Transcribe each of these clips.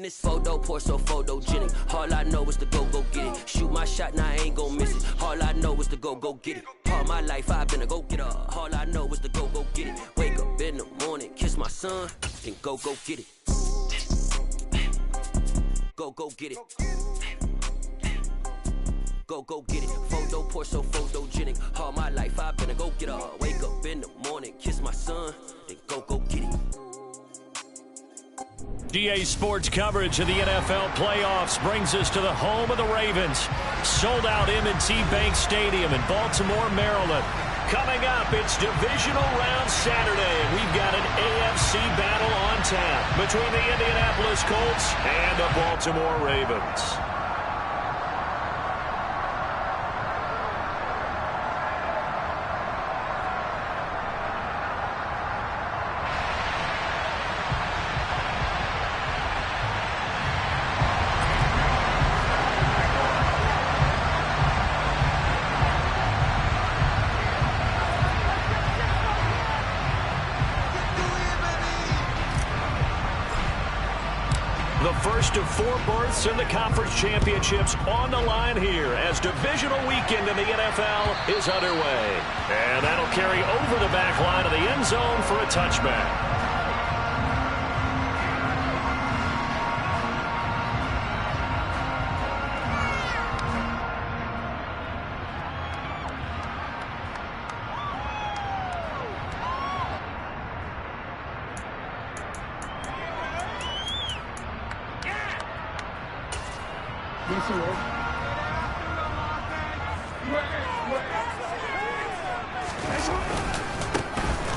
this photo pour so photogenic. All I know is to go get it. Shoot my shot, now I ain't gon' miss it. All I know is to go get it. All my life I've been a go-getter. All I know is to go get it. Wake up in the morning, kiss my son, then go get it. Go get it. Go get it. Photo pour so photogenic. All my life I've been a go-getter. Wake up in the morning, kiss my son, then go get it. DA Sports coverage of the NFL playoffs brings us to the home of the Ravens. Sold out M&T Bank Stadium in Baltimore, Maryland. Coming up, it's divisional round Saturday, and we've got an AFC battle on tap between the Indianapolis Colts and the Baltimore Ravens. The first of 4 berths in the conference championships on the line here as divisional weekend in the NFL is underway. And that'll carry over the back line of the end zone for a touchback.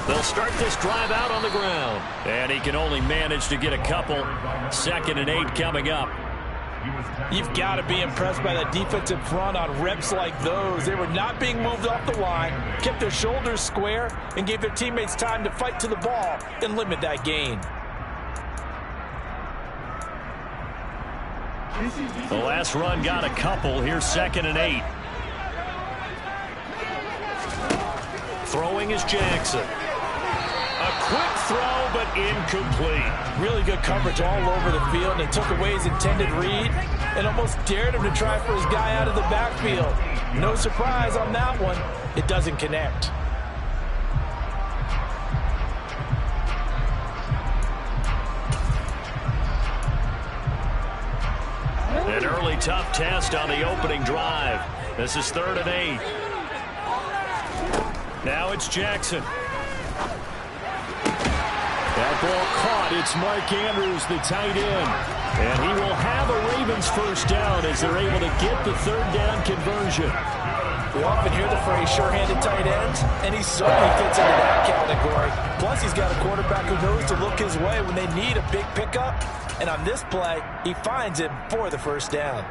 They'll start this drive out on the ground. And he can only manage to get a couple. 2nd and 8 coming up. You've got to be impressed by that defensive front on reps like those. They were not being moved off the line, kept their shoulders square, and gave their teammates time to fight to the ball and limit that gain. The last run got a couple. Here's 2nd and 8. Throwing is Jackson. A quick throw, but incomplete. Really good coverage all over the field, and it took away his intended read and almost dared him to try for his guy out of the backfield. No surprise on that one. It doesn't connect. An early tough test on the opening drive. This is 3rd and 8. Now it's Jackson. That ball caught. It's Mark Andrews, the tight end. And he will have a Ravens first down as they're able to get the 3rd down conversion. We often hear the phrase sure-handed tight ends, and he certainly fits into that category. Plus, he's got a quarterback who knows to look his way when they need a big pickup. And on this play, he finds him for the first down.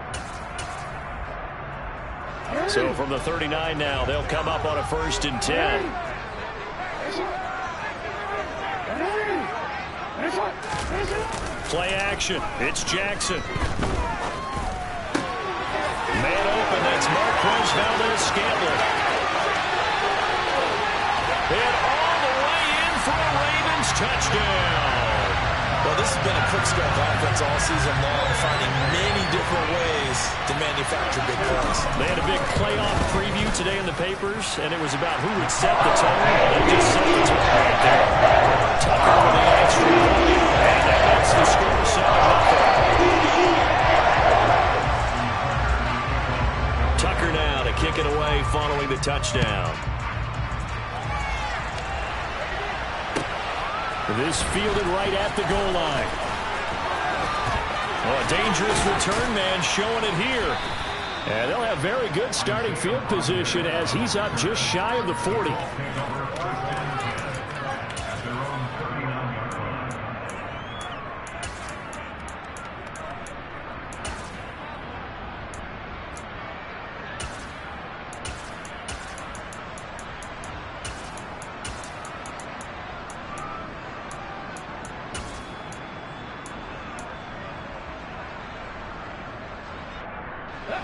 So from the 39 now, they'll come up on a 1st and 10. Play action. It's Jackson. Man open. That's Marquez Valdez-Scantling. And all the way in for a Ravens touchdown. Well, this has been a quick-start offense all season long, finding many different ways to manufacture big plays. They had a big playoff preview today in the papers, and it was about who would set the tone. They just set the tone right there. Tucker with the extra point, and that's the score, 7-0. Tucker now to kick it away following the touchdown. This fielded right at the goal line. Oh, a dangerous return man showing it here. And they'll have very good starting field position as he's up just shy of the 40.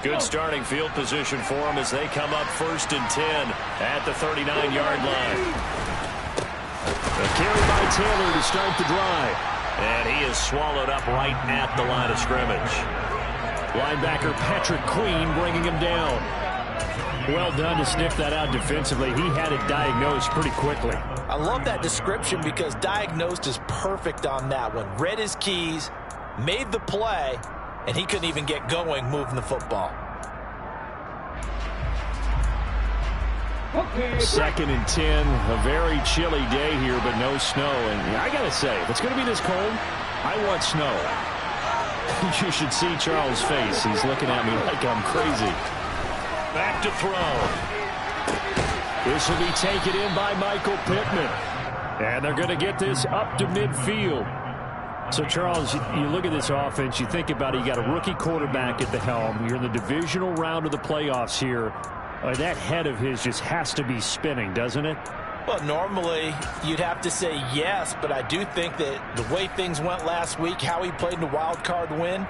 Good starting field position for them as they come up 1st and 10 at the 39-yard line. A carry by Taylor to start the drive. And he is swallowed up right at the line of scrimmage. Linebacker Patrick Queen bringing him down. Well done to sniff that out defensively. He had it diagnosed pretty quickly. I love that description because diagnosed is perfect on that one. Read his keys, made the play, and he couldn't even get going moving the football. Second and 10, a very chilly day here, but no snow. And I got to say, if it's going to be this cold, I want snow. You should see Charles' face. He's looking at me like I'm crazy. Back to throw. This will be taken in by Michael Pittman. And they're going to get this up to midfield. So, Charles, you look at this offense, you think about it, you got a rookie quarterback at the helm. You're in the divisional round of the playoffs here. That head of his just has to be spinning, doesn't it? Well, normally you'd have to say yes, but I do think that the way things went last week, how he played in the wild card win,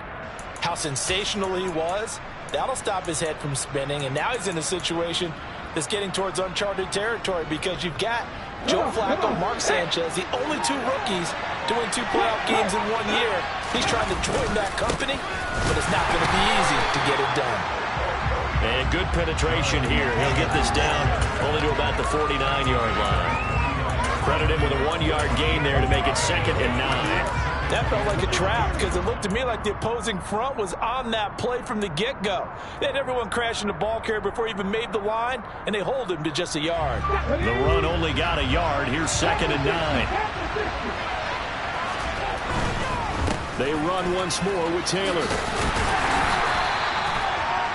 how sensational he was, that'll stop his head from spinning. And now he's in a situation that's getting towards uncharted territory because you've got Joe Flacco, Mark Sanchez, the only two rookies to win 2 playoff games in 1 year. He's trying to join that company, but it's not going to be easy to get it done. And good penetration here. He'll get this down only to about the 49-yard line. Credit him with a 1-yard gain there to make it 2nd and 9. That felt like a trap because it looked to me like the opposing front was on that play from the get-go. They had everyone crashing the ball carrier before he even made the line, and they hold him to just a yard. The run only got a yard. Here's 2nd and 9. They run once more with Taylor.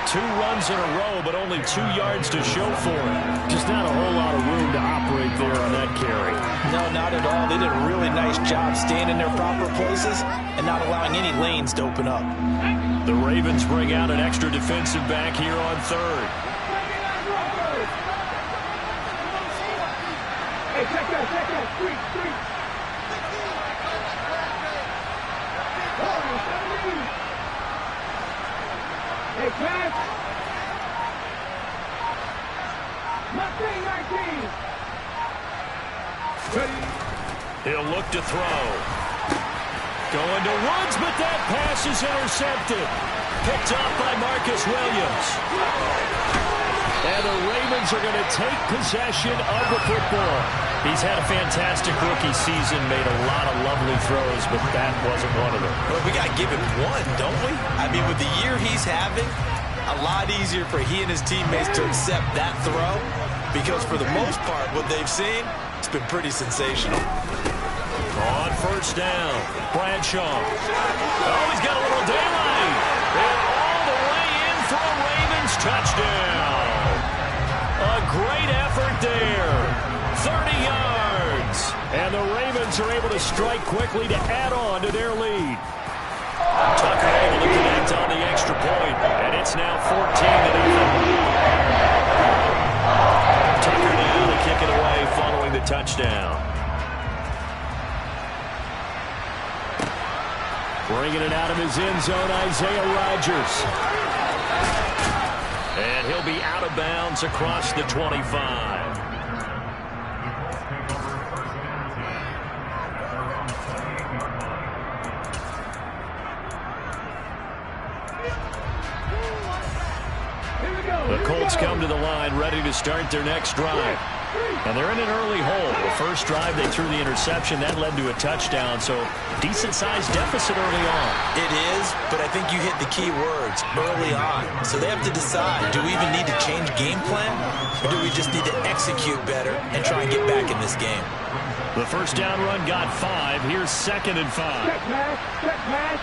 2 runs in a row, but only 2 yards to show for it. Just not a whole lot of room to operate there on that carry. No, not at all. They did a really nice job staying in their proper places and not allowing any lanes to open up. The Ravens bring out an extra defensive back here on 3rd. Hey, check that. Street. Hey, pass. 19. He'll look to throw. Going to Woods, but that pass is intercepted. Picked up by Marcus Williams. And the Ravens are going to take possession of the football. He's had a fantastic rookie season, made a lot of lovely throws, but that wasn't one of them. Well, we got to give him one, don't we? I mean, with the year he's having, a lot easier for he and his teammates to accept that throw because for the most part, what they've seen, it's been pretty sensational. On 1st down, Bradshaw. Oh, he's got a little daylight. And all the way in for a Ravens touchdown. A great effort there. 30 yards. And the Ravens are able to strike quickly to add on to their lead. Tucker able to connect on the extra point, and it's now 14-0. Tucker now to kick it away following the touchdown. Bringing it out of his end zone, Isaiah Rodgers. And he'll be out of bounds across the 25. The Colts come to the line ready to start their next drive. And they're in an early hole. The first drive they threw the interception. That led to a touchdown. So decent-sized deficit early on. It is, but I think you hit the key words early on. So they have to decide, do we even need to change game plan? Or do we just need to execute better and try and get back in this game? The first down run got 5. Here's 2nd and 5. Check pass.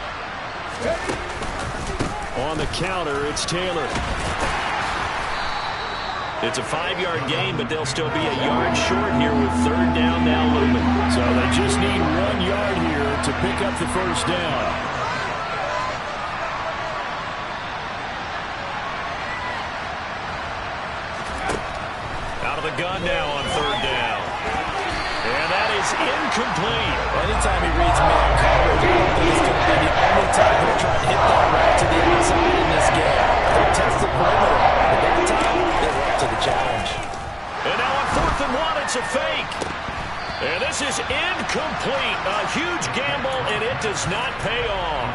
On the counter, it's Taylor. It's a 5-yard gain, but they'll still be a yard short here with 3rd down now looming. So they just need 1 yard here to pick up the first down. Out of the gun now on 3rd down. And that is incomplete. Anytime he reads man coverage, I don't think it's going to be the only time he'll try to hit that right to the outside in this game. They'll test the perimeter, but that time they're up to the challenge. And now on 4th and 1, it's a fake. And this is incomplete. A huge gamble, and does not pay off.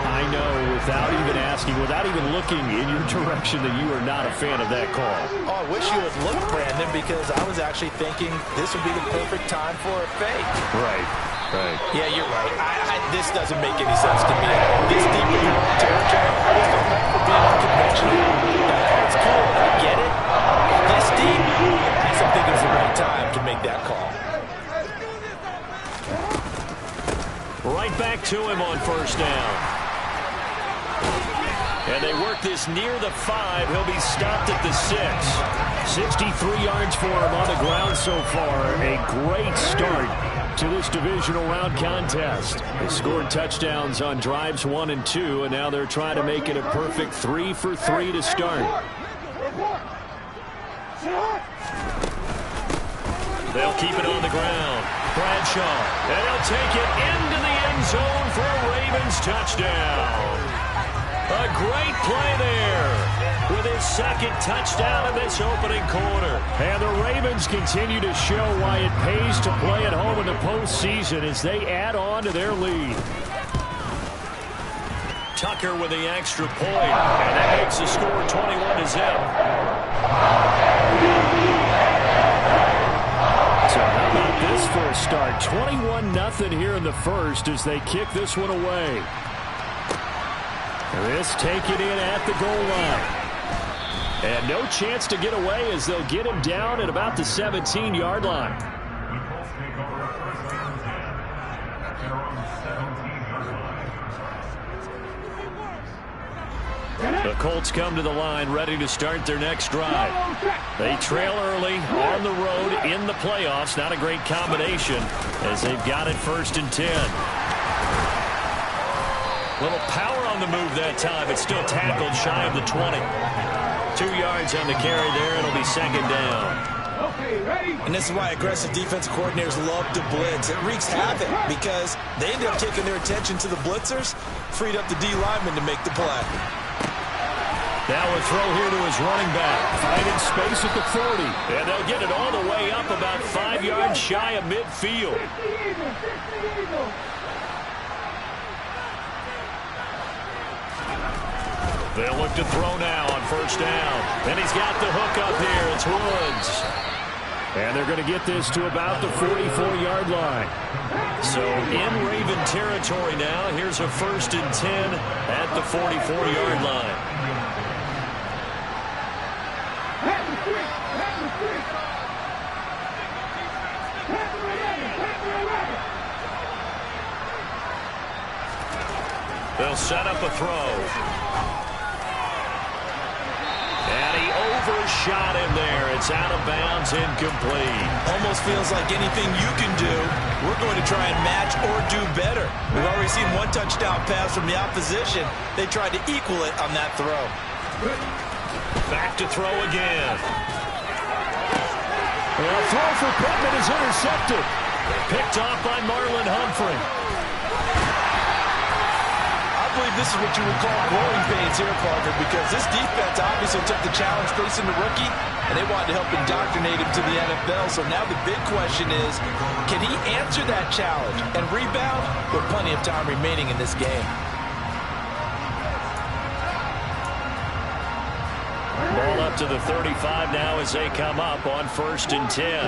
I know, without even asking, without even looking in your direction, that you are not a fan of that call. Oh, I wish you had looked, Brandon, because I was actually thinking this would be the perfect time for a fake. Right. Yeah, you're right. This doesn't make any sense to me at all. This deep in your own territory, there's no need for being unconventional. Now, that's cool. I get it. This deep, I just don't think it was the right time to make that call. Right back to him on first down. And they work this near the 5. He'll be stopped at the 6. 63 yards for him on the ground so far. A great start to this divisional round contest. They scored touchdowns on drives 1 and 2, and now they're trying to make it a perfect 3 for 3 to start. They'll keep it on the ground. Bradshaw, and he'll take it into the end zone for a Ravens touchdown. A great play there with his second touchdown of this opening quarter. And the Ravens continue to show why it pays to play at home in the postseason as they add on to their lead. Tucker with the extra point, and that makes the score 21-0. So how about this for a start? 21-0 here in the first as they kick this one away. This taken in at the goal line. And no chance to get away as they'll get him down at about the 17-yard line. The Colts come to the line ready to start their next drive. They trail early on the road in the playoffs. Not a great combination as they've got it 1st and 10. Little power on the move that time. It's still tackled shy of the 20. 2 yards on the carry there. It'll be 2nd down. And this is why aggressive defensive coordinators love to blitz. It wreaks havoc because they end up taking their attention to the blitzers, freed up the D lineman to make the play. Now a throw here to his running back. Finding space at the 40. And they'll get it all the way up about 5 yards shy of midfield. They'll look to throw now on 1st down. And he's got the hook up here. It's Woods. And they're going to get this to about the 44-yard line. So in Raven territory now. Here's a 1st and 10 at the 44-yard line. They'll set up a throw. And he overshot him there. It's out of bounds, incomplete. Almost feels like anything you can do, we're going to try and match or do better. We've already seen 1 touchdown pass from the opposition. They tried to equal it on that throw. Back to throw again. A throw for Pittman is intercepted. Picked off by Marlon Humphrey. I believe this is what you would call growing pains here, Parker, because this defense obviously took the challenge facing the rookie, and they wanted to help indoctrinate him to the NFL. So now the big question is, can he answer that challenge and rebound with plenty of time remaining in this game? Ball up to the 35 now as they come up on 1st and 10.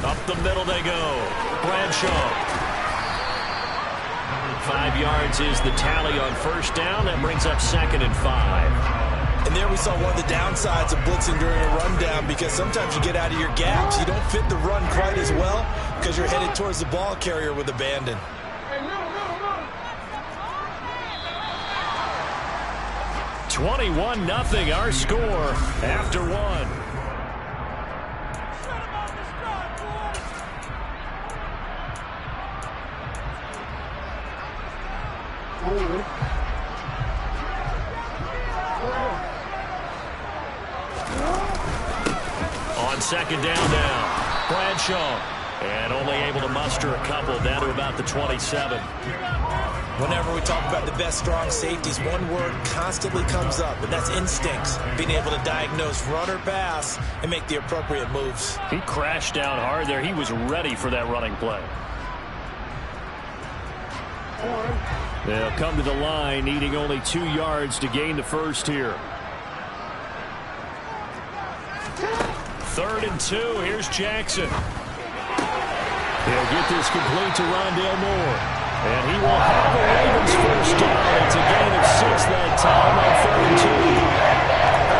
Up the middle they go. Bradshaw. 5 yards is the tally on 1st down. That brings up 2nd and 5. And there we saw one of the downsides of blitzing during a rundown, because sometimes you get out of your gaps. You don't fit the run quite as well because you're headed towards the ball carrier with abandon. 21-0 our score after 1. On 2nd down now, Bradshaw And only able to muster a couple down to about the 27. Whenever we talk about the best strong safeties, one word constantly comes up, and that's instincts. Being able to diagnose run or pass and make the appropriate moves. He crashed down hard there. He was ready for that running play. They'll come to the line, needing only 2 yards to gain the first here. 3rd and 2. Here's Jackson. He'll get this complete to Rondale Moore. And he will have the Ravens first down. It's a gain of 6 that time on 3rd and 2.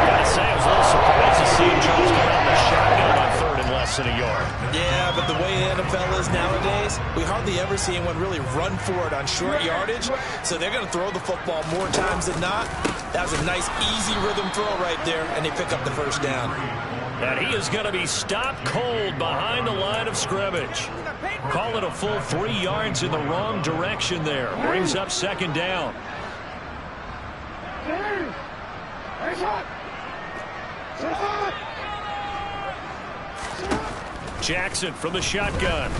Gotta say, I was a little surprised to see Jones come out in the shotgun on 3rd and less than a yard. Yeah, but the way the NFL is nowadays, we hardly ever see anyone really run for it on short yardage. So they're going to throw the football more times than not. That was a nice, easy rhythm throw right there, and they pick up the first down. And he is going to be stopped cold behind the line of scrimmage. Call it a full 3 yards in the wrong direction there. Brings up 2nd down. Jackson from the shotgun.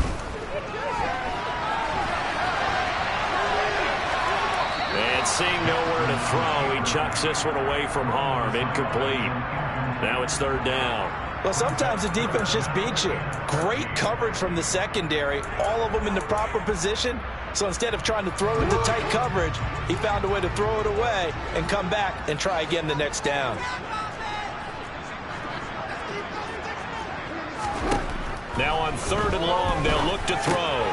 And seeing nowhere to throw, he chucks this one away from harm. Incomplete. Now it's 3rd down. Well, sometimes the defense just beats you. Great coverage from the secondary, all of them in the proper position. So instead of trying to throw into tight coverage, he found a way to throw it away and come back and try again the next down. Now on 3rd and long, they'll look to throw.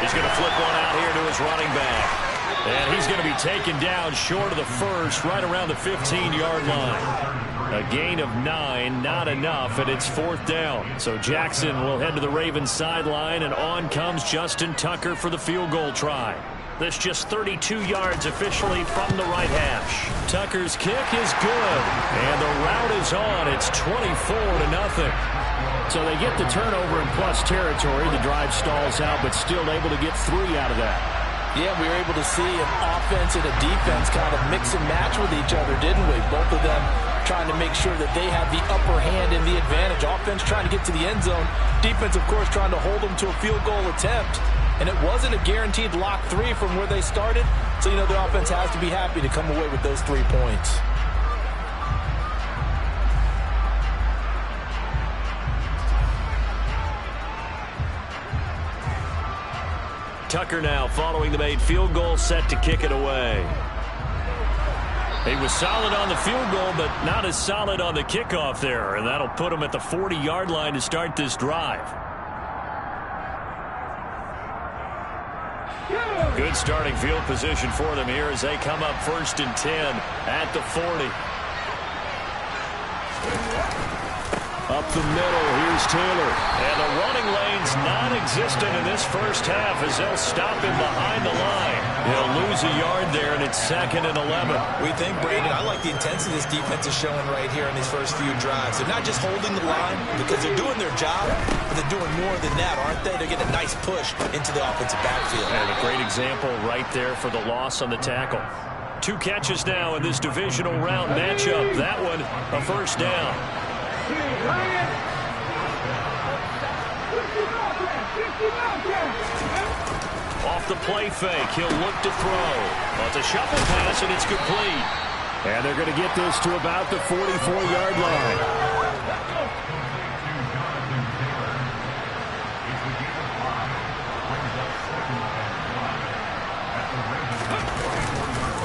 He's going to flip one out here to his running back. And he's going to be taken down short of the first, right around the 15-yard line. A gain of 9, not enough, and it's 4th down. So Jackson will head to the Ravens sideline, and on comes Justin Tucker for the field goal try. This just 32 yards officially from the right hash. Tucker's kick is good, and the route is on. It's 24-0. So they get the turnover in plus territory. The drive stalls out, but still able to get 3 out of that. Yeah, we were able to see an offense and a defense kind of mix and match with each other, didn't we? Both of them trying to make sure that they have the upper hand and the advantage. Offense trying to get to the end zone. Defense, of course, trying to hold them to a field goal attempt. And it wasn't a guaranteed lock 3 from where they started. So, the offense has to be happy to come away with those 3 points. Tucker now following the made field goal, set to kick it away. He was solid on the field goal, but not as solid on the kickoff there, and that'll put him at the 40-yard line to start this drive. Good starting field position for them here as they come up 1st and 10 at the 40. Up the middle, here's Taylor. And the running lane's non-existent in this first half as they'll stop him behind the line. He'll lose a yard there, and it's 2nd and 11. We think, Brandon, I like the intensity this defense is showing right here in these first few drives. They're not just holding the line because they're doing their job, but they're doing more than that, aren't they? They're getting a nice push into the offensive backfield. And a great example right there for the loss on the tackle. 2 catches now in this divisional round matchup. That one, a first down. Off the play fake, he'll look to throw. Well, it's a shuffle pass, and it's complete. And they're going to get this to about the 44-yard line.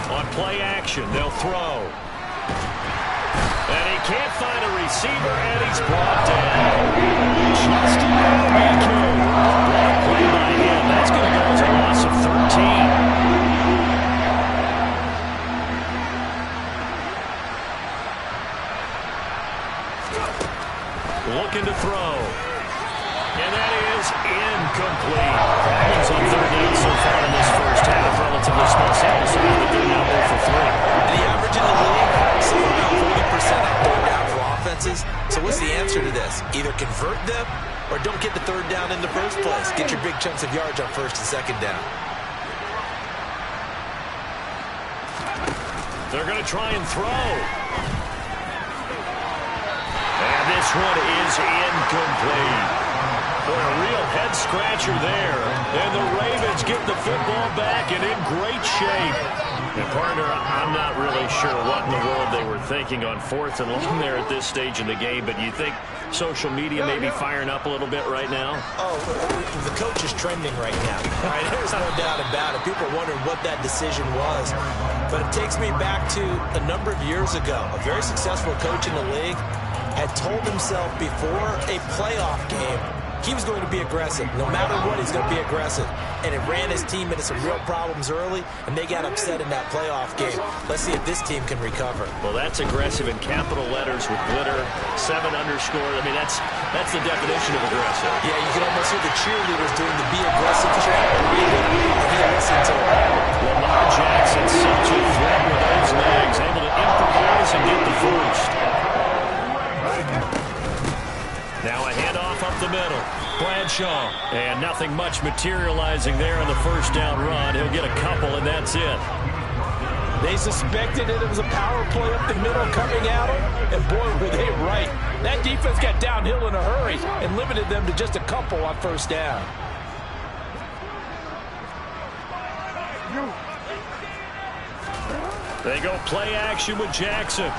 On play action, they'll throw. And he can't find a receiver, and he's brought down. Just enough DQ. What a play by him. That's going to go as a loss of 13. Looking to throw. And that is incomplete. Problems on 3rd down so far in this first half. Relatively small sample size, but they're now 0 for 3. And the average in the league, somewhere around 40% on 3rd down for offenses. So what's the answer to this? Either convert them or don't get the 3rd down in the first place. Get your big chunks of yards on 1st and 2nd down. They're going to try and throw. And this one is incomplete. Boy, a real head-scratcher there. And the Ravens get the football back and in great shape. And, partner, I'm not really sure what in the world they were thinking on 4th and long there at this stage in the game, but you think social media may be firing up a little bit right now? Oh, the coach is trending right now. Right? There's no doubt about it. People are wondering what that decision was. But it takes me back to a number of years ago. A very successful coach in the league had told himself before a playoff game he was going to be aggressive. No matter what, he's going to be aggressive. And it ran his team into some real problems early, and they got upset in that playoff game. Let's see if this team can recover. Well, that's aggressive in capital letters with glitter, 7 underscore. I mean, that's the definition of aggressive. Yeah, you can almost hear the cheerleaders doing the be aggressive chant. And he listened to it. Lamar Jackson, such a threat with those legs, able to improvise and get the first. Now a handoff up the middle. Bradshaw. And nothing much materializing there on the first down run. He'll get a couple, and that's it. They suspected it was a power play up the middle coming at them, and boy, were they right. That defense got downhill in a hurry and limited them to just a couple on first down. They go play action with Jackson.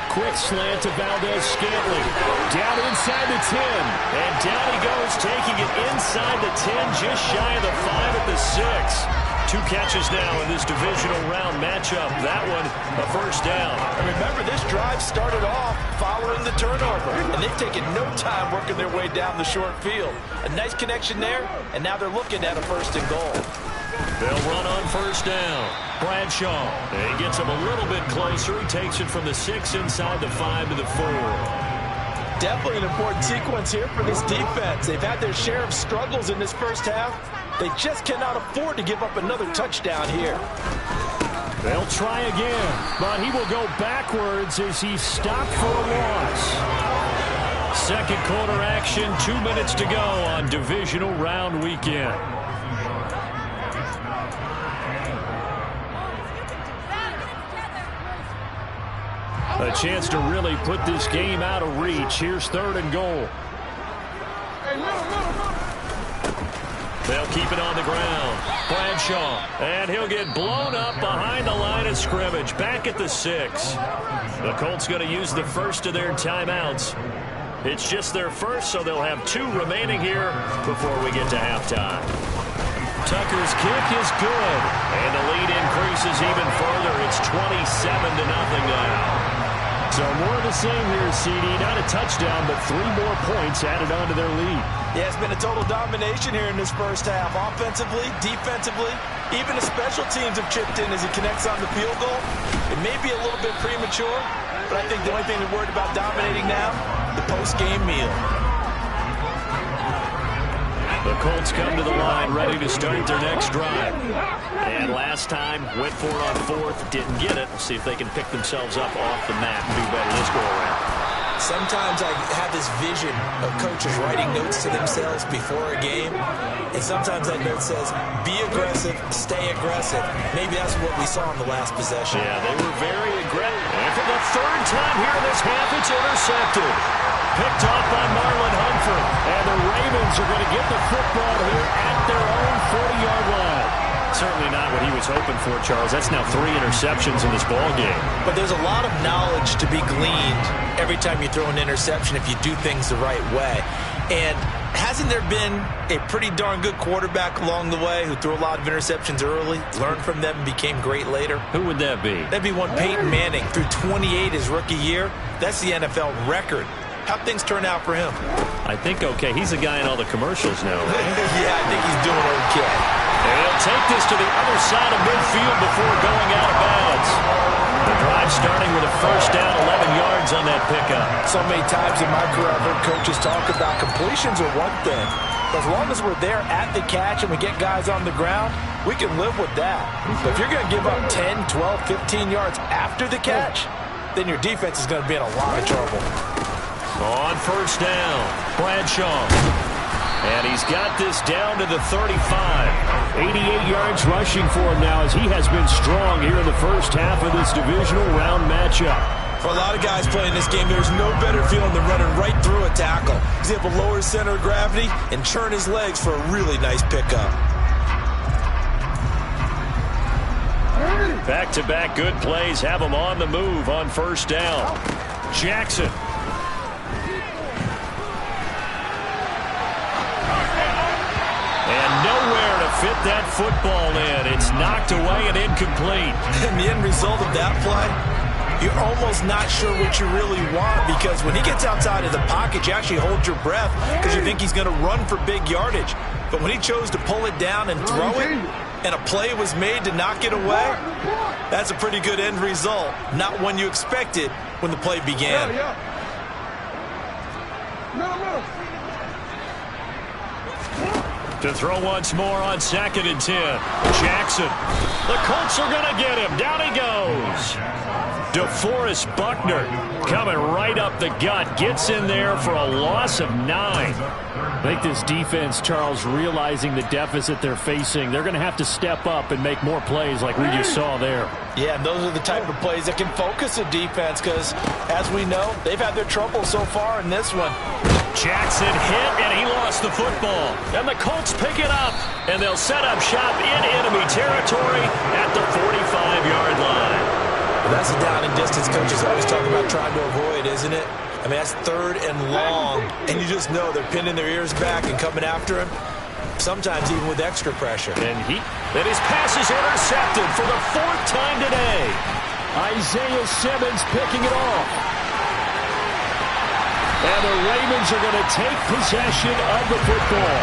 Quick slant to Valdez-Scantling. Down inside the 10. And down he goes, taking it inside the 10, just shy of the 5 at the 6. 2 catches now in this divisional round matchup. That one, a first down. And remember, this drive started off following the turnover. And they've taken no time working their way down the short field. A nice connection there, and now they're looking at a 1st and goal. They'll run on first down. Bradshaw. He gets him a little bit closer. He takes it from the 6 inside the 5 to the 4. Definitely an important sequence here for this defense. They've had their share of struggles in this first half. They just cannot afford to give up another touchdown here. They'll try again, but he will go backwards as he's stopped for a loss. Second quarter action, 2 minutes to go on divisional round weekend. A chance to really put this game out of reach. Here's 3rd and goal. They'll keep it on the ground. Bradshaw, and he'll get blown up behind the line of scrimmage. Back at the 6. The Colts going to use the first of their timeouts. It's just their first, so they'll have 2 remaining here before we get to halftime. Tucker's kick is good, and the lead increases even further. It's 27-0 now. So more of the same here, CD. Not a touchdown, but 3 more points added on to their lead. Yeah, it's been a total domination here in this first half. Offensively, defensively, even the special teams have chipped in as he connects on the field goal. It may be a little bit premature, but I think the only thing they're worried about dominating now, the post-game meal. The Colts come to the line ready to start their next drive. And last time, went for it on 4th, didn't get it. See if they can pick themselves up off the mat and do better this go-around. Sometimes I have this vision of coaches writing notes to themselves before a game, and sometimes that note says, be aggressive, stay aggressive. Maybe that's what we saw in the last possession. Yeah, they were very aggressive. And for the 3rd time here in this half, it's intercepted. Picked off by Marlon Humphrey. And the Ravens are going to get the football here at their own 40-yard line. Certainly not what he was hoping for, Charles. That's now 3 interceptions in this ball game. But there's a lot of knowledge to be gleaned every time you throw an interception if you do things the right way. And hasn't there been a pretty darn good quarterback along the way who threw a lot of interceptions early, learned from them, and became great later? Who would that be? That'd be one Peyton Manning. Threw 28 his rookie year. That's the NFL record. How'd things turn out for him? I think okay. He's a guy in all the commercials now, right? Yeah, I think he's doing okay. And he'll take this to the other side of midfield before going out of bounds. The drive starting with a first down, 11 yards on that pickup. So many times in my career I've heard coaches talk about completions are one thing. But as long as we're there at the catch and we get guys on the ground, we can live with that. But if you're going to give up 10, 12, 15 yards after the catch, then your defense is going to be in a lot of trouble. On first down, Bradshaw. And he's got this down to the 35. 88 yards rushing for him now as he has been strong here in the first half of this divisional round matchup. For a lot of guys playing this game, there's no better feeling than running right through a tackle. He's able to lower his center of gravity and turn his legs for a really nice pickup. Back-to-back good plays have him on the move on first down. Jackson. And nowhere to fit that football in. It's knocked away and incomplete. And the end result of that play, you're almost not sure what you really want, because when he gets outside of the pocket, you actually hold your breath because you think he's going to run for big yardage. But when he chose to pull it down and throw it, and a play was made to knock it away, that's a pretty good end result. Not one you expected when the play began. To throw once more on 2nd and 10. Jackson. The Colts are going to get him. Down he goes. DeForest Buckner coming right up the gut. Gets in there for a loss of 9. I think this defense, Charles, realizing the deficit they're facing, they're going to have to step up and make more plays like we just saw there. Yeah, and those are the type of plays that can focus a defense because, as we know, they've had their trouble so far in this one. Jackson hit, and he lost the football. And the Colts pick it up, and they'll set up shop in enemy territory at the 45-yard line. That's a down and distance coaches always talk about trying to avoid, isn't it? I mean, that's 3rd and long, and you just know they're pinning their ears back and coming after him, sometimes even with extra pressure. And his pass is intercepted for the 4th time today. Isaiah Simmons picking it off. And the Ravens are going to take possession of the football.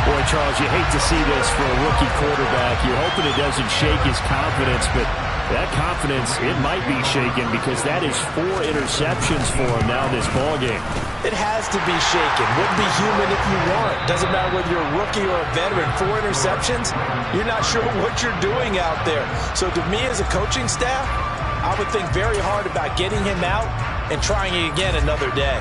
Boy, Charles, you hate to see this for a rookie quarterback. You're hoping it doesn't shake his confidence, but that confidence, it might be shaken because that is 4 interceptions for him now in this ballgame. It has to be shaken. Wouldn't be human if you weren't. Doesn't matter whether you're a rookie or a veteran. 4 interceptions, you're not sure what you're doing out there. So to me as a coaching staff, I would think very hard about getting him out and trying it again another day.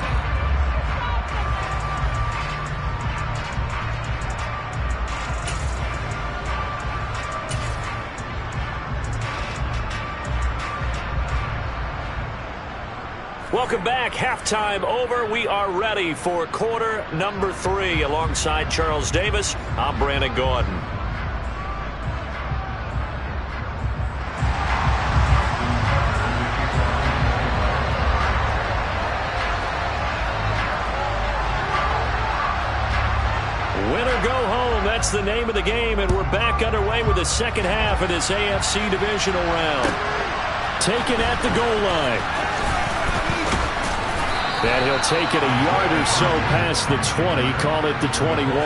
Welcome back. Halftime over. We are ready for quarter number 3. Alongside Charles Davis, I'm Brandon Gordon. Win or go home, that's the name of the game, and we're back underway with the second half of this AFC divisional round. Taken at the goal line. And he'll take it a yard or so past the 20, call it the 21.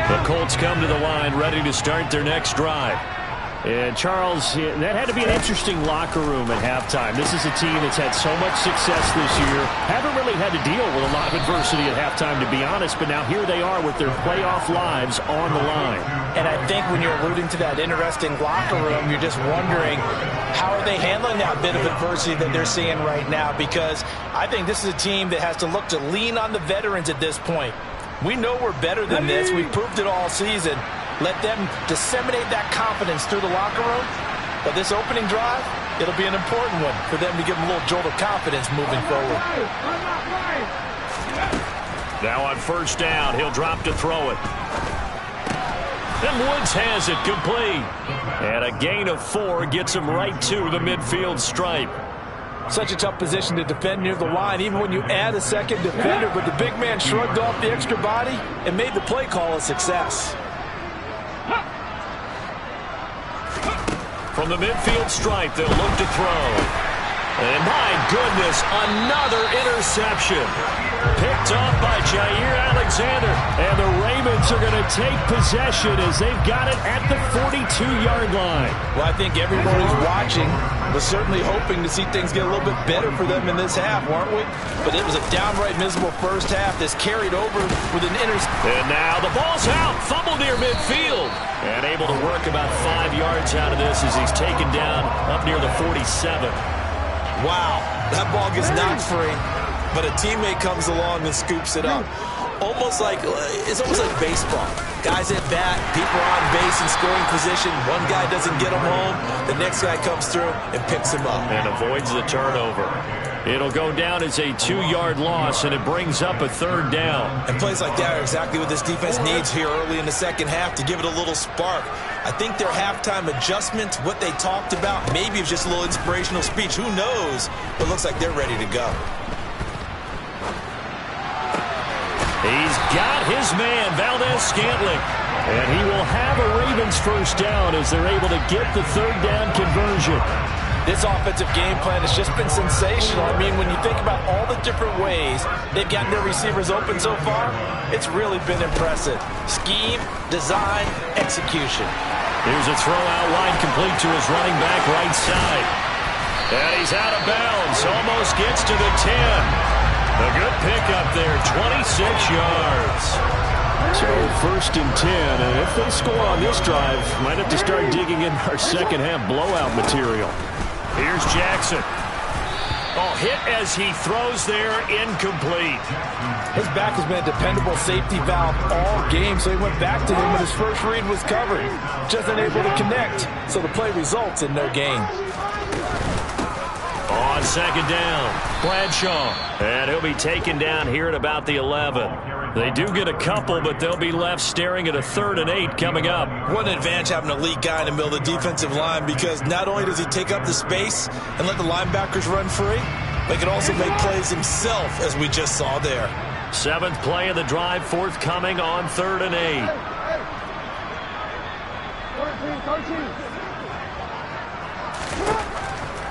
The Colts come to the line, ready to start their next drive. And, Charles, that had to be an interesting locker room at halftime. This is a team that's had so much success this year. Haven't really had to deal with a lot of adversity at halftime, to be honest. But now here they are with their playoff lives on the line. And I think when you're alluding to that interesting locker room, you're just wondering how are they handling that bit of adversity that they're seeing right now? Because I think this is a team that has to look to lean on the veterans at this point. We know we're better than this. We've proved it all season. Let them disseminate that confidence through the locker room. But this opening drive, it'll be an important one for them to give them a little jolt of confidence moving forward. Now on first down, he'll drop to throw it. And Woods has it complete. And a gain of 4 gets him right to the midfield stripe. Such a tough position to defend near the line, even when you add a second defender. But the big man shrugged off the extra body and made the play call a success. From the midfield stripe, they'll look to throw. And my goodness, another interception. Picked off by Jair Alexander. And the Ravens are going to take possession as they've got it at the 42-yard line. Well, I think everyone who's watching was certainly hoping to see things get a little bit better for them in this half, weren't we? But it was a downright miserable first half that's carried over with an interception. And now the ball's out. Fumble near midfield. And able to work about 5 yards out of this as he's taken down up near the 47. Wow, that ball gets knocked free, but a teammate comes along and scoops it up. almost like baseball. Guys at bat, people are on base in scoring position. One guy doesn't get him home. The next guy comes through and picks him up. And avoids the turnover. It'll go down as a 2-yard loss, and it brings up a 3rd down. And plays like that are exactly what this defense needs here early in the second half to give it a little spark. I think their halftime adjustment, what they talked about, maybe it's just a little inspirational speech. Who knows? But it looks like they're ready to go. He's got his man, Valdez-Scantling. And he will have a Ravens first down as they're able to get the 3rd down conversion. This offensive game plan has just been sensational. I mean, when you think about all the different ways they've gotten their receivers open so far, it's really been impressive. Scheme, design, execution. Here's a throw out wide, complete to his running back right side. And he's out of bounds, almost gets to the 10. A good pickup there, 26 yards. So 1st and 10, and if they score on this drive, might have to start digging in our second half blowout material. Here's Jackson. Oh, hit as he throws there, incomplete. His back has been a dependable safety valve all game, so he went back to him when his first read was covered. Just unable to connect, so the play results in no gain. On 2nd down, Bradshaw. And he'll be taken down here at about the 11. They do get a couple, but they'll be left staring at a 3rd and 8 coming up. What an advantage having an elite guy in the middle of the defensive line, because not only does he take up the space and let the linebackers run free, but he can also make plays himself, as we just saw there. 7th play of the drive forthcoming on 3rd and 8.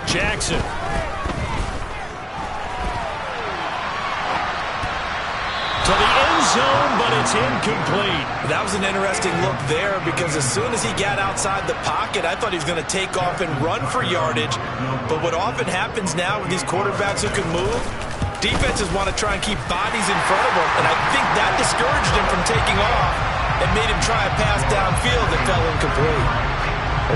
Jackson. To the end zone, but it's incomplete. That was an interesting look there, because as soon as he got outside the pocket, I thought he was going to take off and run for yardage. But what often happens now with these quarterbacks who can move, defenses want to try and keep bodies in front of them, and I think that discouraged him from taking off and made him try a pass downfield that fell incomplete.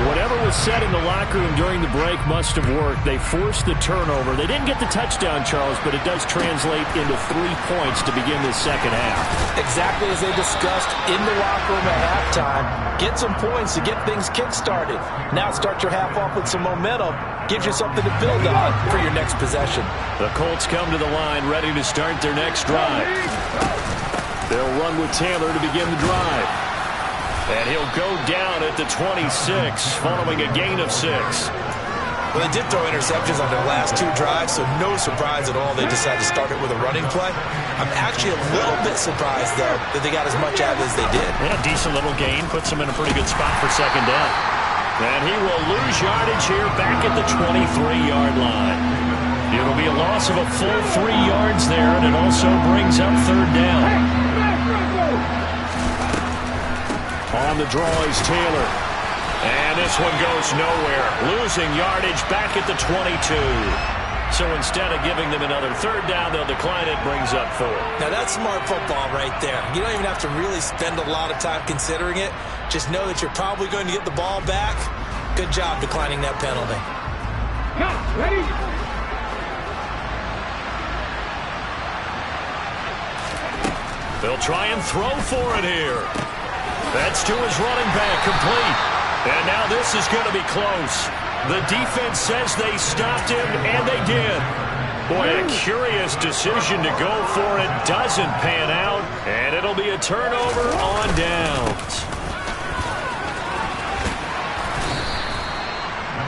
Whatever was said in the locker room during the break must have worked. They forced the turnover. They didn't get the touchdown, Charles, but it does translate into 3 points to begin this second half. Exactly as they discussed in the locker room at halftime. Get some points to get things kick-started. Now start your half off with some momentum. Gives you something to build on for your next possession. The Colts come to the line ready to start their next drive. They'll run with Taylor to begin the drive. And he'll go down at the 26, following a gain of 6. Well, they did throw interceptions on their last 2 drives, so no surprise at all they decided to start it with a running play. I'm actually a little bit surprised, though, that they got as much out of it as they did. Yeah, decent little gain. Puts them in a pretty good spot for 2nd down. And he will lose yardage here back at the 23-yard line. It'll be a loss of a full 3 yards there, and it also brings up 3rd down. On the draw is Taylor. And this one goes nowhere. Losing yardage back at the 22. So instead of giving them another 3rd down, they'll decline it, brings up 4. Now that's smart football right there. You don't even have to really spend a lot of time considering it. Just know that you're probably going to get the ball back. Good job declining that penalty. Ready? They'll try and throw for it here. That's to his running back, complete. And now this is going to be close. The defense says they stopped him, and they did. Boy, a curious decision to go for it. Doesn't pan out, and it'll be a turnover on downs.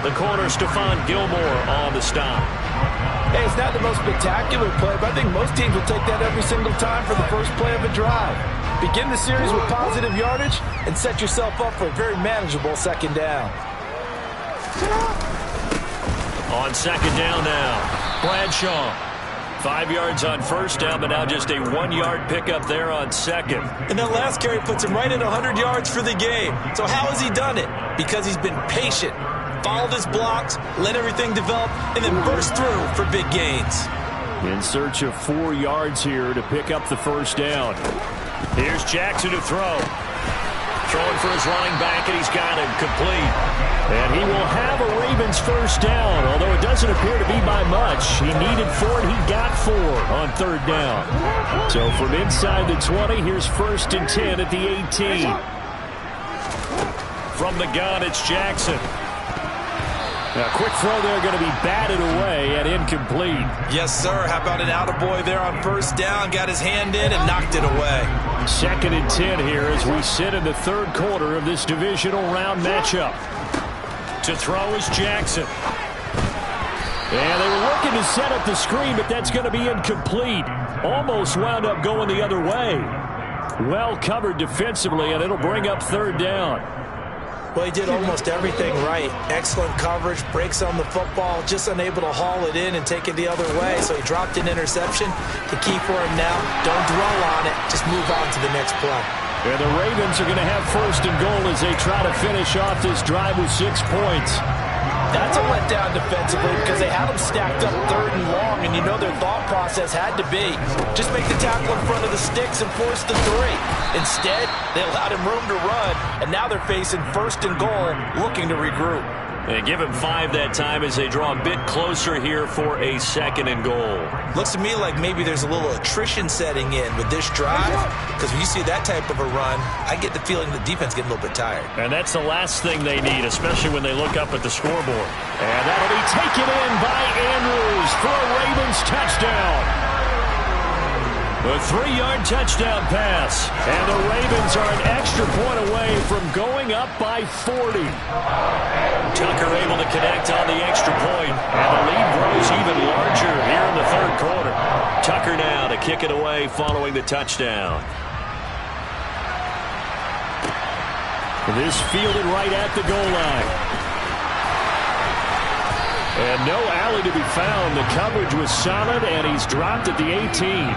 The corner, Stephon Gilmore, on the stop. Hey, it's not the most spectacular play, but I think most teams will take that every single time for the first play of a drive. Begin the series with positive yardage and set yourself up for a very manageable 2nd down. On 2nd down now, Bradshaw. 5 yards on 1st down, but now just a 1-yard pickup there on 2nd. And that last carry puts him right at 100 yards for the game. So how has he done it? Because he's been patient, followed his blocks, let everything develop, and then burst through for big gains. In search of 4 yards here to pick up the 1st down. Here's Jackson to throw. Throwing for his running back, and he's got him complete. And he will have a Ravens first down, although it doesn't appear to be by much. He needed 4, and he got 4 on third down. So from inside the 20, here's 1st and 10 at the 18. From the gun, it's Jackson. A quick throw there, going to be batted away and incomplete. Yes, sir. How about an attaboy there on first down? Got his hand in and knocked it away. 2nd and 10 here as we sit in the third quarter of this divisional round matchup. To throw is Jackson. And they were looking to set up the screen, but that's going to be incomplete. Almost wound up going the other way. Well covered defensively, and it'll bring up third down. Well, he did almost everything right. Excellent coverage, breaks on the football, just unable to haul it in and take it the other way. So he dropped an interception. The key for him now, don't dwell on it. Just move on to the next play. And the Ravens are going to have 1st and goal as they try to finish off this drive with 6 points. That's a letdown defensively because they had them stacked up 3rd and long, and you know their thought process had to be just make the tackle in front of the sticks and force the 3. Instead, they allowed him room to run, and now they're facing 1st and goal, looking to regroup. They give him 5 that time as they draw a bit closer here for a 2nd and goal. Looks to me like maybe there's a little attrition setting in with this drive, because when you see that type of a run, I get the feeling the defense getting a little bit tired. And that's the last thing they need, especially when they look up at the scoreboard. And that'll be taken in by Andrews for a Ravens touchdown. A 3-yard touchdown pass. And the Ravens are an extra point away from going up by 40. Tucker able to connect on the extra point, and the lead grows even larger here in the third quarter. Tucker now to kick it away following the touchdown. This fielded right at the goal line. And no alley to be found. The coverage was solid, and he's dropped at the 18.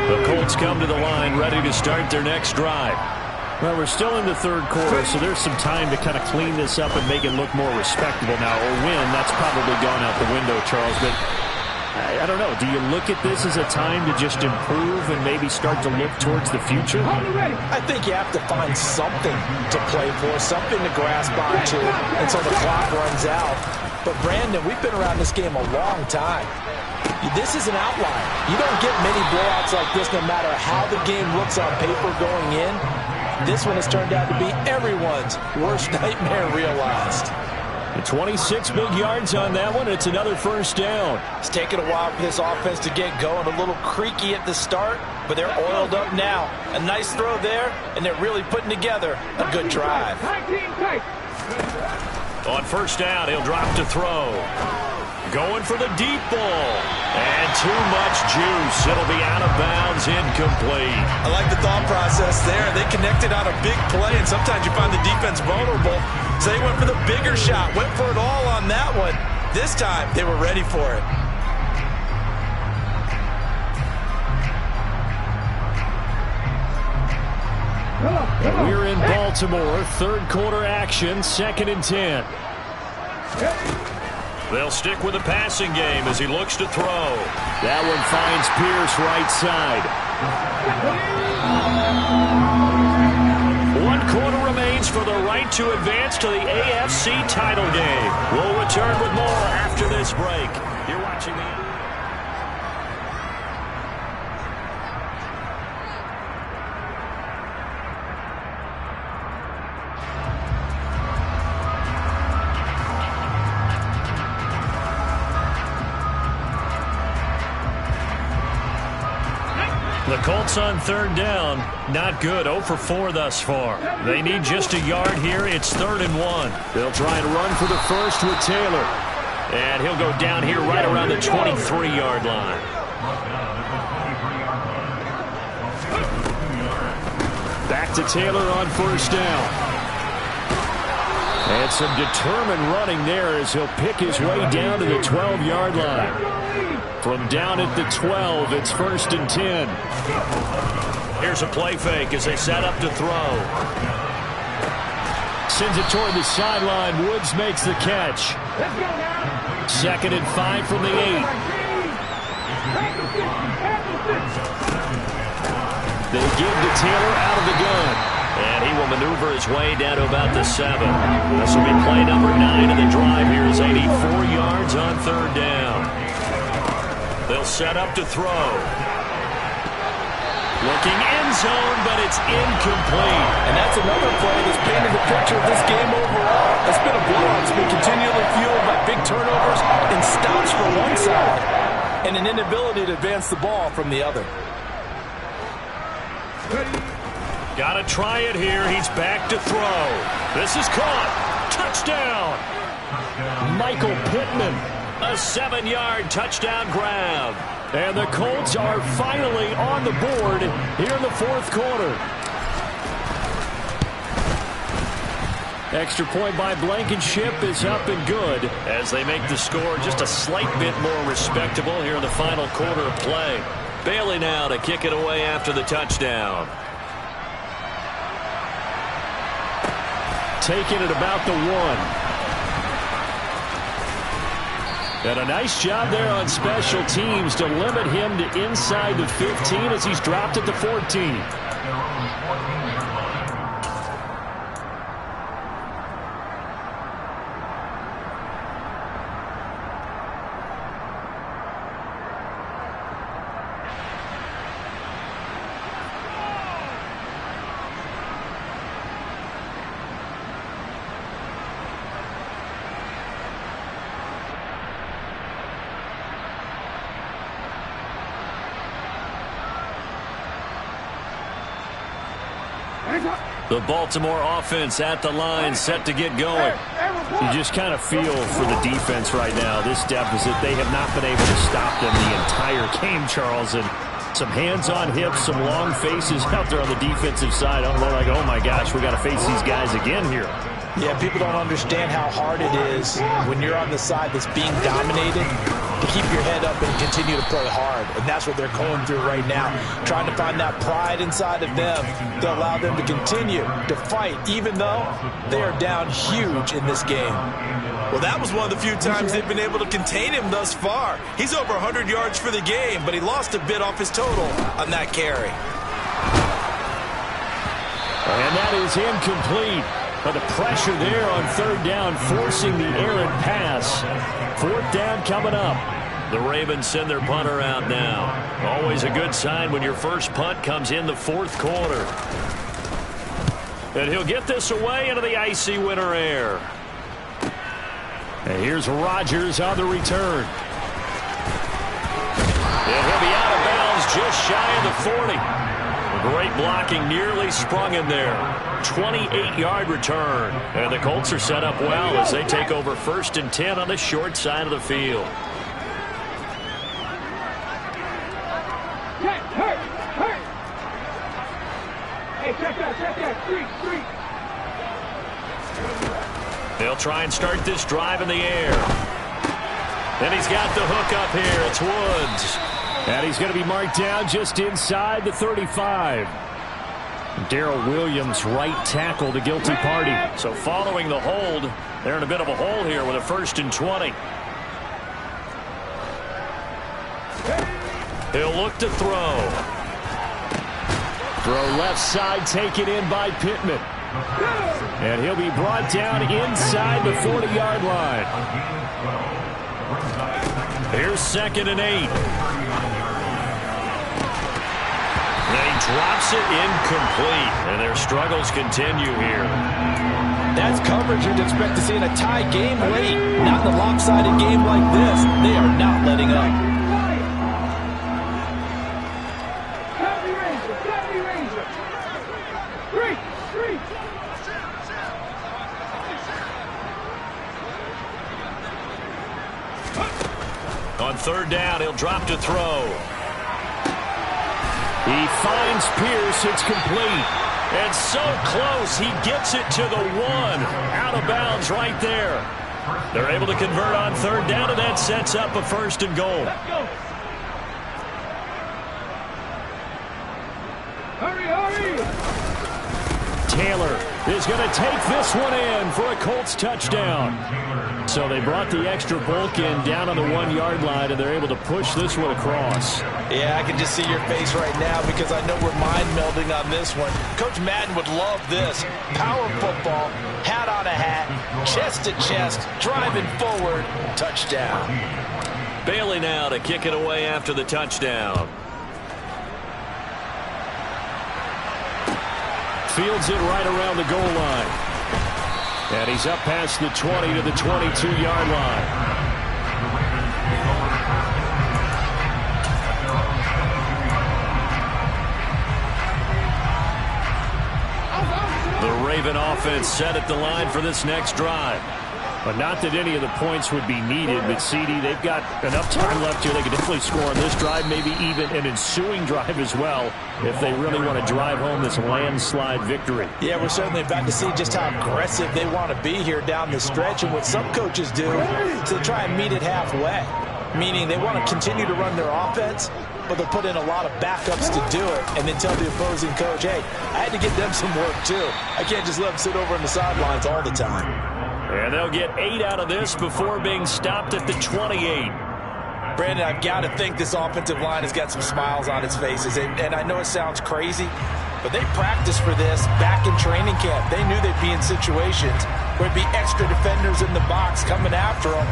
The Colts come to the line ready to start their next drive. Well, we're still in the third quarter, so there's some time to kind of clean this up and make it look more respectable now. Or win, that's probably gone out the window, Charles. But I don't know. Do you look at this as a time to just improve and maybe start to look towards the future? I think you have to find something to play for, something to grasp onto until the clock runs out. But, Brandon, we've been around this game a long time. This is an outlier. You don't get many blowouts like this no matter how the game looks on paper going in. This one has turned out to be everyone's worst nightmare realized. 26 big yards on that one. It's another first down. It's taken a while for this offense to get going. A little creaky at the start, but they're oiled up now. A nice throw there, and they're really putting together a good drive. On first down, he'll drop to throw. Going for the deep ball. And too much juice. It'll be out of bounds, incomplete. I like the thought process there. They connected on a big play, and sometimes you find the defense vulnerable. So they went for the bigger shot, went for it all on that one. This time, they were ready for it. We're in Baltimore. Third quarter action, 2nd and 10. They'll stick with the passing game as he looks to throw. That one finds Pierce right side. 1 quarter remains for the right to advance to the AFC title game. We'll return with more after this break. You're watching the... The Colts on third down, not good, 0 for 4 thus far. They need just a yard here. It's 3rd and 1. They'll try and run for the first with Taylor. And he'll go down here right around the 23-yard line. Back to Taylor on first down. And some determined running there as he'll pick his way down to the 12-yard line. From down at the 12, it's 1st and 10. Here's a play fake as they set up to throw. Sends it toward the sideline. Woods makes the catch. 2nd and 5 from the 8. They give to Taylor out of the gun. And he will maneuver his way down to about the 7. This will be play number 9 of the drive here is 84 yards on third down. They'll set up to throw. Looking end zone, but it's incomplete. And that's another play that's painted the picture of this game overall. It's been a blowout. It's been continually fueled by big turnovers and stops from one side and an inability to advance the ball from the other. Got to try it here. He's back to throw. This is caught. Touchdown. Michael Pittman. A 7-yard touchdown grab. And the Colts are finally on the board here in the fourth quarter. Extra point by Blankenship is up and good as they make the score just a slight bit more respectable here in the final quarter of play. Bailey now to kick it away after the touchdown. Taking it about the 1. And a nice job there on special teams to limit him to inside the 15 as he's dropped at the 14. The Baltimore offense at the line, set to get going. You just kind of feel for the defense right now. This deficit, they have not been able to stop them the entire game, Charles. And some hands on hips, some long faces out there on the defensive side. I'm like, oh my gosh, we got to face these guys again here. Yeah, people don't understand how hard it is when you're on the side that's being dominated to keep your head up and continue to play hard. And that's what they're going through right now, trying to find that pride inside of them to allow them to continue to fight, even though they are down huge in this game. Well, that was one of the few times they've been able to contain him thus far. He's over 100 yards for the game, but he lost a bit off his total on that carry. And that is incomplete. But the pressure there on third down, forcing the errant pass. Fourth down coming up. The Ravens send their punter out now. Always a good sign when your first punt comes in the fourth quarter. And he'll get this away into the icy winter air. And here's Rodgers on the return. And he'll be out of bounds just shy of the 40. Great blocking, nearly sprung him there. 28-yard return. And the Colts are set up well as they take over 1st and 10 on the short side of the field. Hey, check that. Street. They'll try and start this drive in the air. And he's got the hook up here. It's Woods. And he's going to be marked down just inside the 35. Darrell Williams, right tackle, the guilty party. So following the hold, they're in a bit of a hole here with a 1st and 20. He'll look to throw. Throw left side, taken in by Pittman. And he'll be brought down inside the 40-yard line. Here's 2nd and 8. And he drops it incomplete. And their struggles continue here. That's coverage you'd expect to see in a tie game late. Not in a lopsided game like this. They are not letting up. On third down, he'll drop to throw. He finds Pierce. It's complete. And so close, he gets it to the 1. Out of bounds right there. They're able to convert on third down, and that sets up a 1st and goal. Hurry! Taylor is going to take this one in for a Colts touchdown. So they brought the extra bulk in down on the 1-yard line, and they're able to push this one across. Yeah, I can just see your face right now because I know we're mind melding on this one. Coach Madden would love this. Power football, hat on a hat, chest to chest, driving forward, touchdown. Bailey now to kick it away after the touchdown. Fields it right around the goal line. And he's up past the 20 to the 22-yard line. The Raven offense set at the line for this next drive. But not that any of the points would be needed, but CD, they've got enough time left here. They can definitely score on this drive, maybe even an ensuing drive as well, if they really want to drive home this landslide victory. Yeah, we're certainly about to see just how aggressive they want to be here down the stretch. And what some coaches do is they try and meet it halfway, meaning they want to continue to run their offense, but they'll put in a lot of backups to do it and then tell the opposing coach, hey, I had to get them some work too. I can't just let them sit over on the sidelines all the time. And they'll get 8 out of this before being stopped at the 28. Brandon, I've got to think this offensive line has got some smiles on its faces. And I know it sounds crazy, but they practiced for this back in training camp. They knew they'd be in situations where it'd be extra defenders in the box coming after them,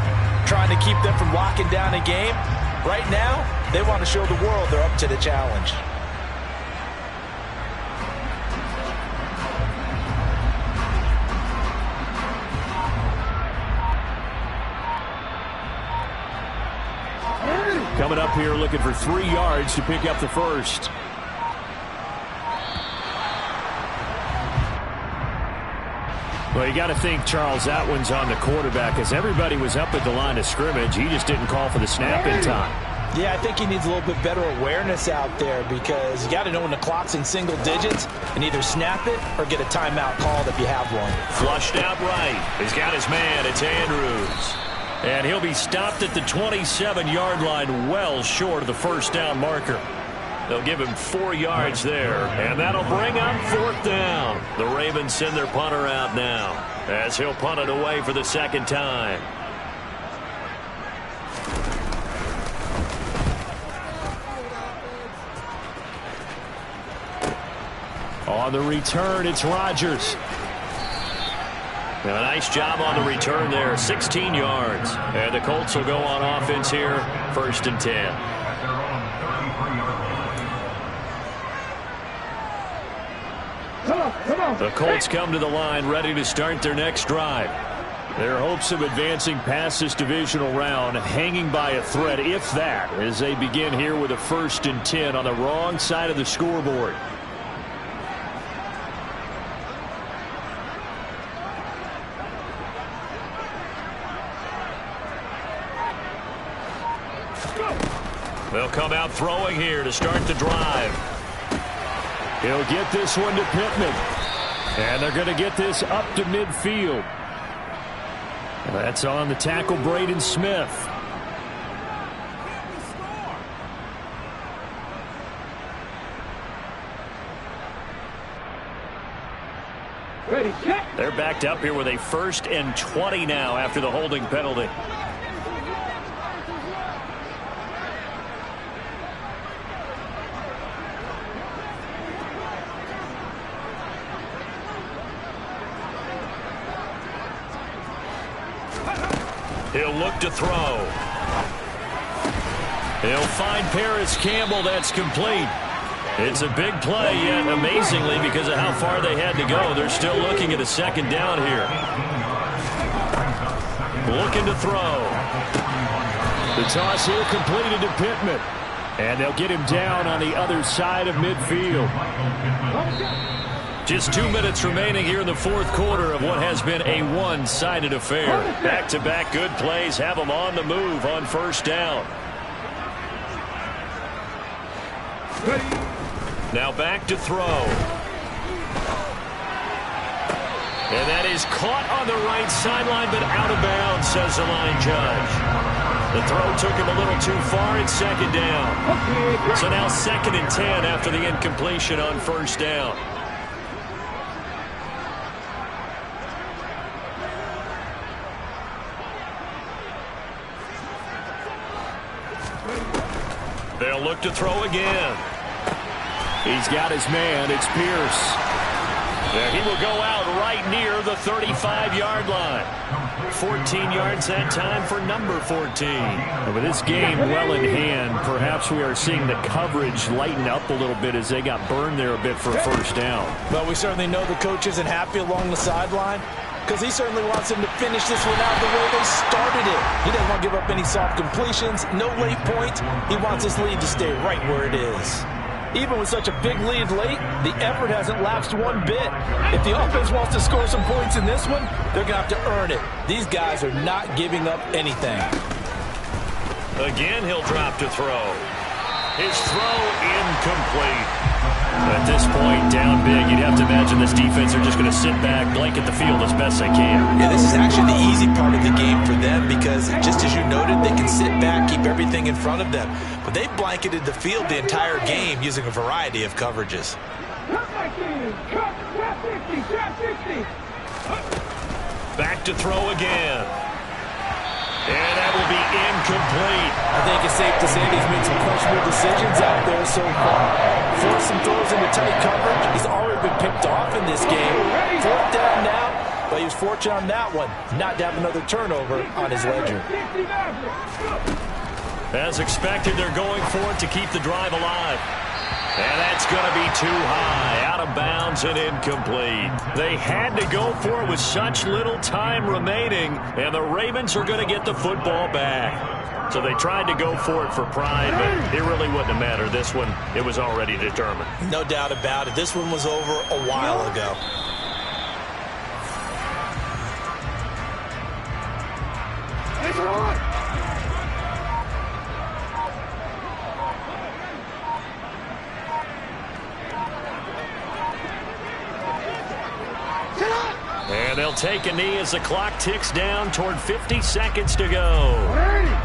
trying to keep them from locking down a game. Right now, they want to show the world they're up to the challenge. Coming up here looking for 3 yards to pick up the first. Well, you got to think, Charles, that one's on the quarterback as everybody was up at the line of scrimmage. He just didn't call for the snap in time. Yeah, I think he needs a little bit better awareness out there because you got to know when the clock's in single digits and either snap it or get a timeout called if you have one. Flushed out right. He's got his man. It's Andrews. And he'll be stopped at the 27-yard line, well short of the first down marker. They'll give him 4 yards there, and that'll bring up 4th down. The Ravens send their punter out now as he'll punt it away for the second time. On the return, it's Rodgers. A nice job on the return there, 16 yards. And the Colts will go on offense here, 1st and 10. The Colts come to the line ready to start their next drive. Their hopes of advancing past this divisional round hanging by a thread, if that, as they begin here with a 1st and 10 on the wrong side of the scoreboard. They'll come out throwing here to start the drive. He'll get this one to Pittman. And they're going to get this up to midfield. That's on the tackle, Braden Smith. Ready, check. They're backed up here with a 1st and 20 now after the holding penalty. He'll look to throw. He'll find Paris Campbell. That's complete. It's a big play, yet amazingly, because of how far they had to go, they're still looking at a 2nd down here. Looking to throw. The toss here completed to Pittman. And they'll get him down on the other side of midfield. Just 2 minutes remaining here in the 4th quarter of what has been a one-sided affair. Back-to-back good plays have them on the move on 1st down. Now back to throw. And that is caught on the right sideline, but out of bounds, says the line judge. The throw took him a little too far. It's 2nd down. So now 2nd and 10 after the incompletion on 1st down. They'll look to throw again. He's got his man. It's Pierce. And he will go out right near the 35-yard line. 14 yards that time for number 14. And with this game well in hand, perhaps we are seeing the coverage lighten up a little bit as they got burned there a bit for a first down. Well, we certainly know the coach isn't happy along the sideline because he certainly wants them to finish this one out the way they started it. He doesn't want to give up any soft completions, no late points. He wants this lead to stay right where it is. Even with such a big lead late, the effort hasn't lapsed one bit. If the offense wants to score some points in this one, they're going to have to earn it. These guys are not giving up anything. Again, he'll drop to throw. His throw incomplete. At this point, down big, you'd have to imagine this defense are just going to sit back, blanket the field as best they can. Yeah, this is actually the easy part of the game for them because, just as you noted, they can sit back, keep everything in front of them. But they've blanketed the field the entire game using a variety of coverages. Back to throw again. And that will be incomplete. I think it's safe to say he's made some questionable decisions out there so far. Forced some throws into tight coverage. He's already been picked off in this game. 4th down now, but he was fortunate on that one not to have another turnover on his ledger. As expected, they're going for it to keep the drive alive. And that's going to be too high, out of bounds and incomplete. They had to go for it with such little time remaining, and the Ravens are going to get the football back. So they tried to go for it for pride, but it really wouldn't have mattered. This one, it was already determined. No doubt about it. This one was over a while ago. And they'll take a knee as the clock ticks down toward 50 seconds to go.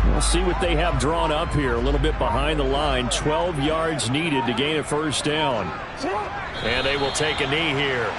We'll see what they have drawn up here. A little bit behind the line. 12 yards needed to gain a first down. And they will take a knee here.